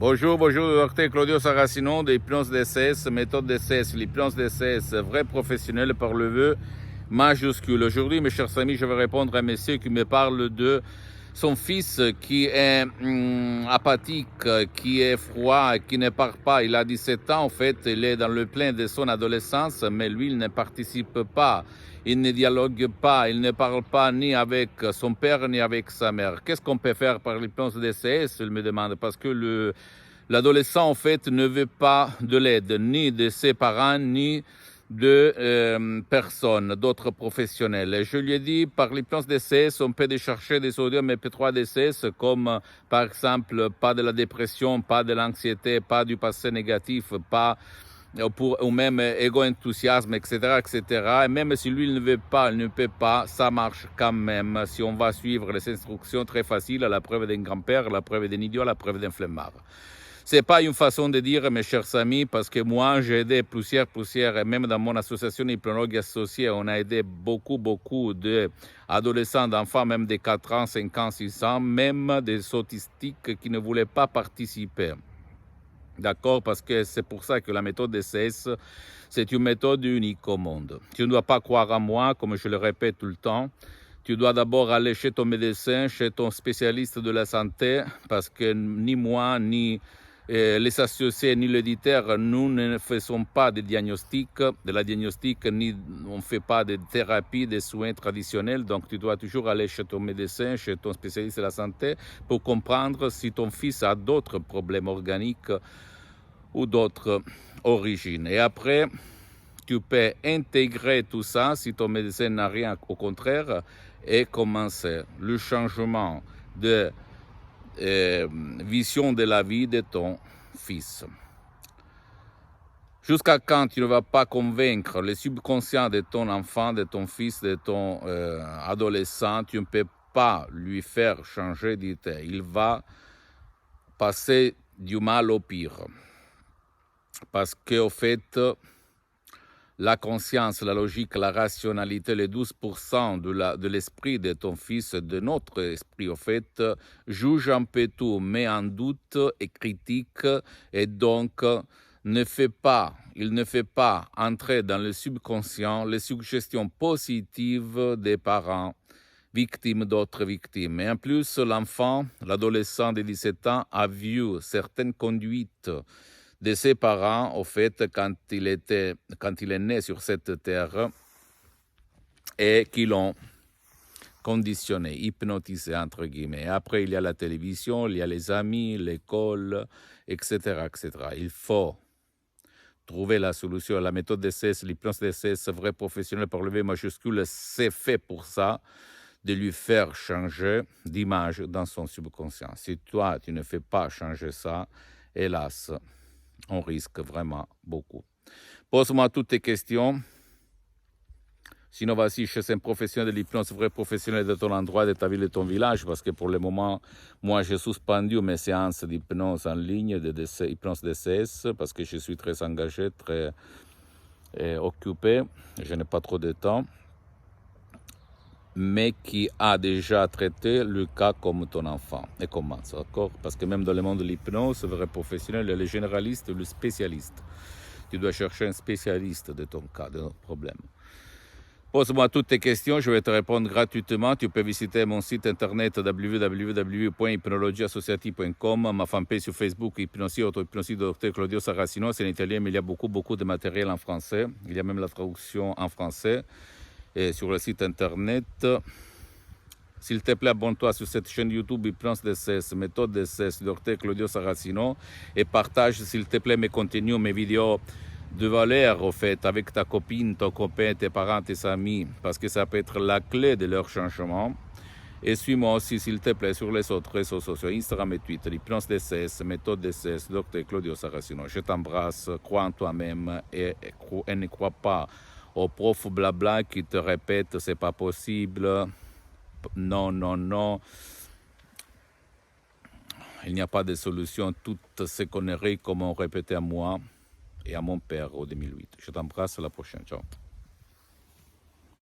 Bonjour, docteur Claudio Saracino de l'hypnose DCS, méthode DCS, l'hypnose DCS, vrai professionnel par le vœu majuscule. Aujourd'hui, mes chers amis, je vais répondre à un monsieur qui me parle de son fils qui est apathique, qui est froid, qui ne parle pas. Il a 17 ans, en fait, il est dans le plein de son adolescence, mais lui, il ne participe pas. Il ne dialogue pas, il ne parle pas ni avec son père ni avec sa mère. Qu'est-ce qu'on peut faire par l'hypnose DCS, il me demande, parce que l'adolescent, en fait, ne veut pas de l'aide, ni de ses parents, ni de personnes, d'autres professionnels. Et je lui ai dit, par l'hypnose DCS, on peut chercher des audios MP3 DCS, comme par exemple, pas de la dépression, pas de l'anxiété, pas du passé négatif, pas ou même égo-enthousiasme, etc., etc. Et même si lui, il ne veut pas, il ne peut pas, ça marche quand même si on va suivre les instructions très faciles à la preuve d'un grand-père, à la preuve d'un idiot, à la preuve d'un flemmard. Ce n'est pas une façon de dire, mes chers amis, parce que moi, j'ai aidé plusieurs, et même dans mon association Hypnologue Associée, on a aidé beaucoup d'adolescents, d'enfants, même de 4 ans, 5 ans, 6 ans, même des autistiques qui ne voulaient pas participer. D'accord? Parce que c'est pour ça que la méthode DCS, c'est une méthode unique au monde. Tu ne dois pas croire en moi, comme je le répète tout le temps. Tu dois d'abord aller chez ton médecin, chez ton spécialiste de la santé, parce que ni moi, ni les associés, ni l'éditeur, nous ne faisons pas de la diagnostic, ni on ne fait pas de thérapie, de soins traditionnels. Donc, tu dois toujours aller chez ton médecin, chez ton spécialiste de la santé, pour comprendre si ton fils a d'autres problèmes organiques ou d'autres origines. Et après, tu peux intégrer tout ça, si ton médecin n'a rien, au contraire, et commencer le changement de vision de la vie de ton fils. Jusqu'à quand tu ne vas pas convaincre le subconscient de ton enfant, de ton fils, de ton adolescent, tu ne peux pas lui faire changer d'idée. Il va passer du mal au pire. Parce qu'au fait, la conscience, la logique, la rationalité, les 12% de l'esprit de ton fils, de notre esprit, au fait, juge un peu tout, met en doute et critique, et donc il ne fait pas entrer dans le subconscient les suggestions positives des parents victimes d'autres victimes. Et en plus, l'enfant, l'adolescent de 17 ans, a vu certaines conduites de ses parents, au fait, quand il est né sur cette terre, et qui l'ont conditionné, hypnotisé, entre guillemets. Après, il y a la télévision, il y a les amis, l'école, etc., etc. Il faut trouver la solution. La méthode DCS, l'hypnose DCS, vrai professionnel par le V majuscule, c'est fait pour ça, de lui faire changer d'image dans son subconscient. Si toi, tu ne fais pas changer ça, hélas, on risque vraiment beaucoup. Pose-moi toutes tes questions. Sinon, vas-y chez un professionnel de l'hypnose, vrai professionnel de ton endroit, de ta ville, de ton village, parce que pour le moment, moi, j'ai suspendu mes séances d'hypnose en ligne, de hypnose DCS, parce que je suis très engagé, très occupé, je n'ai pas trop de temps, mais qui a déjà traité le cas comme ton enfant. Et comment, d'accord? Parce que même dans le monde de l'hypnose, le vrai professionnel, il y a le généraliste et le spécialiste. Tu dois chercher un spécialiste de ton cas, de ton problème. Pose-moi toutes tes questions, je vais te répondre gratuitement. Tu peux visiter mon site internet www.hypnologieassociative.com, ma fanpage sur Facebook, Hypnosie, auto-hypnosie de Dr Claudio Saracino. C'est en italien, mais il y a beaucoup de matériel en français. Il y a même la traduction en français. Et sur le site internet, s'il te plaît, abonne-toi sur cette chaîne YouTube Hypnose DCS, méthode DCS, Dr Claudio Saracino, et partage, s'il te plaît, mes contenus, mes vidéos de valeur, au fait, avec ta copine, ton copain, tes parents, tes amis, parce que ça peut être la clé de leur changement. Et suis-moi aussi, s'il te plaît, sur les autres réseaux sociaux, Instagram et Twitter, Hypnose DCS, méthode DCS, Dr Claudio Saracino. Je t'embrasse, crois en toi-même et ne crois pas aux profs blabla qui te répètent c'est pas possible, non. Il n'y a pas de solution. Toutes ces conneries, comme on répétait à moi et à mon père en 2008. Je t'embrasse, à la prochaine. Ciao.